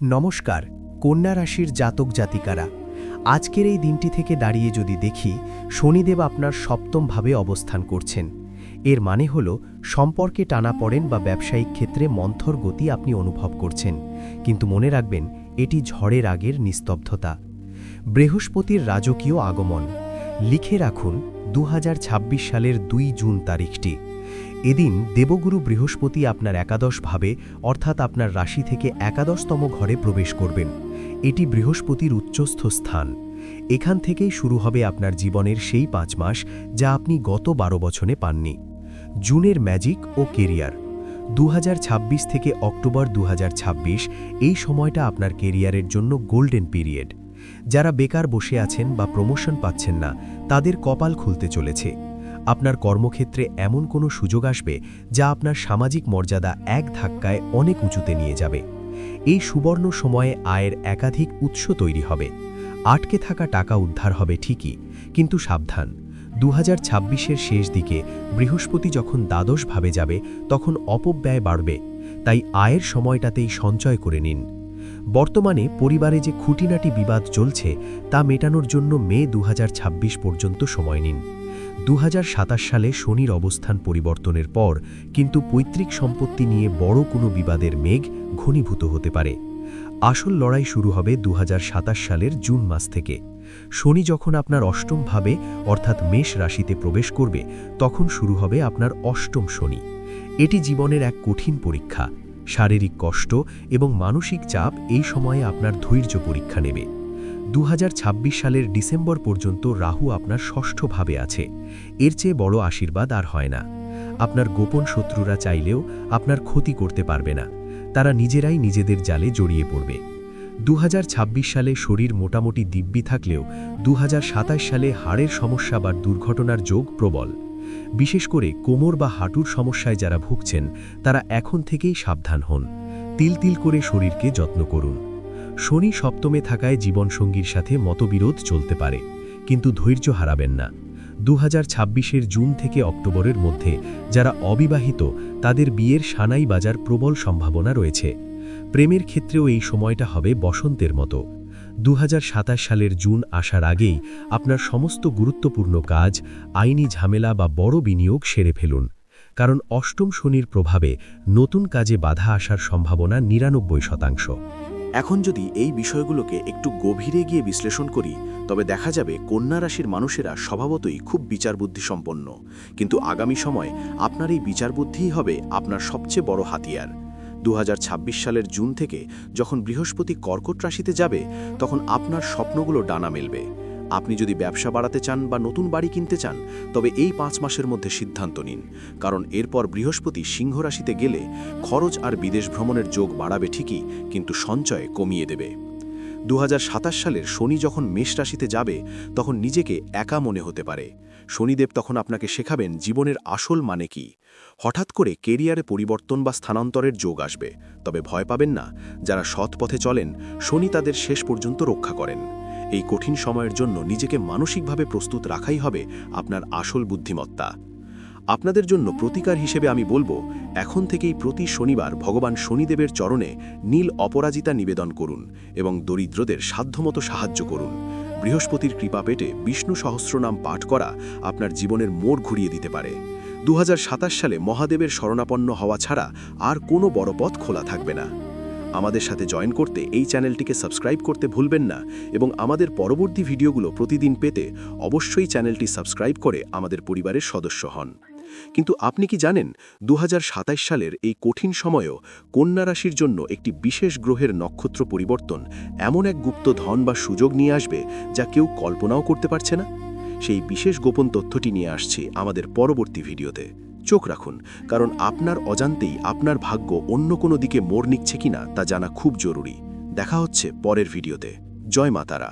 নমস্কার, কন্যা রাশির জাতক জাতিকারা। আজকের এই দিনটি থেকে দাঁড়িয়ে যদি দেখি, শনিদেব আপনার সপ্তম ভাবে অবস্থান করছেন। এর মানে হল সম্পর্কে টানাপড়েন বা ব্যবসায়িক ক্ষেত্রে মন্থর গতি আপনি অনুভব করছেন, কিন্তু মনে রাখবেন এটি ঝড়ের আগের নিস্তব্ধতা। বৃহস্পতির রাজকীয় আগমন লিখে রাখুন 2026 সালের 2 জুন তারিখটি। এদিন দেবগুরু বৃহস্পতি আপনার একাদশ ভাবে অর্থাৎ আপনার রাশি থেকে একাদশতম ঘরে প্রবেশ করবেন। এটি বৃহস্পতির উচ্চস্থ স্থান। এখান থেকেই শুরু হবে আপনার জীবনের সেই 5 মাস যা আপনি গত 12 বছরে পাননি। জুনের ম্যাজিক ও কেরিয়ার 2026 থেকে অক্টোবর 2026 এই সময়টা আপনার কেরিয়ারের জন্য গোল্ডেন পিরিয়ড। যারা বেকার বসে আছেন বা প্রমোশন পাচ্ছেন না, তাদের কপাল খুলতে চলেছে। আপনার কর্মক্ষেত্রে এমন কোনো সুযোগ আসবে যা আপনার সামাজিক মর্যাদা এক ধাক্কায় অনেক উঁচুতে নিয়ে যাবে। এই সুবর্ণ সময়ে আয়ের একাধিক উৎস তৈরি হবে। আটকে থাকা টাকা উদ্ধার হবে ঠিকই, কিন্তু সাবধান, 2026-এর শেষ দিকে বৃহস্পতি যখন দ্বাদশ ভাবে যাবে তখন অপব্যয় বাড়বে, তাই আয়ের সময়টাতেই সঞ্চয় করে নিন। বর্তমানে পরিবারে যে খুঁটিনাটি বিবাদ চলছে তা মেটানোর জন্য মে 2026 পর্যন্ত সময় নিন। 2027 সালে শনির অবস্থান পরিবর্তনের পর কিন্তু পৈতৃক সম্পত্তি নিয়ে বড় কোনো বিবাদের মেঘ ঘনীভূত হতে পারে। আসল লড়াই শুরু হবে 2027 সালের জুন মাস থেকে। শনি যখন আপনার অষ্টম ভাবে অর্থাৎ মেষ রাশিতে প্রবেশ করবে তখন শুরু হবে আপনার অষ্টম শনি। এটি জীবনের এক কঠিন পরীক্ষা। শারীরিক কষ্ট এবং মানসিক চাপ এই সময়ে আপনার ধৈর্য পরীক্ষা নেবে। 2026 সালের ডিসেম্বর পর্যন্ত রাহু আপনার ষষ্ঠ ভাবে আছে। এর চেয়ে বড় আশীর্বাদ আর হয় না। আপনার গোপন শত্রুরা চাইলেও আপনার ক্ষতি করতে পারবে না, তারা নিজেরাই নিজেদের জালে জড়িয়ে পড়বে। 2026 সালে শরীর মোটামুটি দিব্যি থাকলেও 2027 সালে হাড়ের সমস্যা বা দুর্ঘটনার যোগ প্রবল। বিশেষ করে কোমর বা হাঁটুর সমস্যায় যারা ভুগছেন তারা এখন থেকেই সাবধান হন। তিল তিল করে শরীরকে যত্ন করুন। শনি সপ্তমে থাকায় জীবনসঙ্গীর সাথে মতবিরোধ চলতে পারে, কিন্তু ধৈর্য হারাবেন না। 2026-এর জুন থেকে অক্টোবরের মধ্যে যারা অবিবাহিত তাদের বিয়ের সানাই বাজার প্রবল সম্ভাবনা রয়েছে। প্রেমের ক্ষেত্রেও এই সময়টা হবে বসন্তের মতো। 2027 সালের জুন আসার আগেই আপনার সমস্ত গুরুত্বপূর্ণ কাজ, আইনি ঝামেলা বা বড় বিনিয়োগ সেরে ফেলুন, কারণ অষ্টম শনির প্রভাবে নতুন কাজে বাধা আসার সম্ভাবনা 99%। এখন যদি এই বিষয়গুলোকে একটু গভীরে গিয়ে বিশ্লেষণ করি, তবে দেখা যাবে কন্যা রাশির মানুষেরা স্বভাবতই খুব বিচারবুদ্ধি সম্পন্ন, কিন্তু আগামী সময় আপনার এই বিচারবুদ্ধিই হবে আপনার সবচেয়ে বড় হাতিয়ার। 2026 সালের জুন থেকে যখন বৃহস্পতি কর্কট রাশিতে যাবে তখন আপনার স্বপ্নগুলো ডানা মেলবে। আপনি যদি ব্যবসা বাড়াতে চান বা নতুন বাড়ি কিনতে চান, তবে এই 5 মাসের মধ্যে সিদ্ধান্ত নিন, কারণ এরপর বৃহস্পতি সিংহ রাশিতে গেলে খরচ আর বিদেশ ভ্রমণের যোগ বাড়াবে ঠিকই, কিন্তু সঞ্চয় কমিয়ে দেবে। 2027 সালের শনি যখন মেষ রাশিতে যাবে তখন নিজেকে একা মনে হতে পারে। শনিদেব তখন আপনাকে শেখাবেন জীবনের আসল মানে কি। হঠাৎ করে কেরিয়ারে পরিবর্তন বা স্থানান্তরের যোগ আসবে, তবে ভয় পাবেন না। যারা সৎ পথে চলেন শনি তাদের শেষ পর্যন্ত রক্ষা করেন। এই কঠিন সময়ের জন্য নিজেকে মানসিকভাবে প্রস্তুত রাখাই হবে আপনার আসল বুদ্ধিমত্তা। আপনাদের জন্য প্রতিকার হিসেবে আমি বলবো, এখন থেকেই প্রতি শনিবার ভগবান শনিদেবের চরণে নীল অপরাজিতা নিবেদন করুন এবং দরিদ্রদের সাধ্যমতো সাহায্য করুন। বৃহস্পতির কৃপা পেটে বিষ্ণু সহস্রনাম পাঠ করা আপনার জীবনের মোড় ঘুরিয়ে দিতে পারে। 2027 সালে মহাদেবের শরণাপন্ন হওয়া ছাড়া আর কোনো বড় পথ খোলা থাকবে না। আমাদের সাথে জয়েন করতে এই চ্যানেলটিকে সাবস্ক্রাইব করতে ভুলবেন না এবং আমাদের পরবর্তী ভিডিওগুলো প্রতিদিন পেতে অবশ্যই চ্যানেলটি সাবস্ক্রাইব করে আমাদের পরিবারের সদস্য হন। কিন্তু আপনি কি জানেন 2027 সালের এই কঠিন সময়েও কন্যা রাশির জন্য একটি বিশেষ গ্রহের নক্ষত্র পরিবর্তন এমন এক গুপ্ত ধন বা সুযোগ নিয়ে আসবে যা কেউ কল্পনাও করতে পারছে না? সেই বিশেষ গোপন তথ্যটি নিয়ে আসছি আমাদের পরবর্তী ভিডিওতে। চোখ রাখুন, কারণ আপনার অজান্তেই আপনার ভাগ্য অন্য কোনো দিকে মোড় নিচ্ছে কিনা তা জানা খুব জরুরি। দেখা হচ্ছে পরের ভিডিওতে। জয় মা তারা।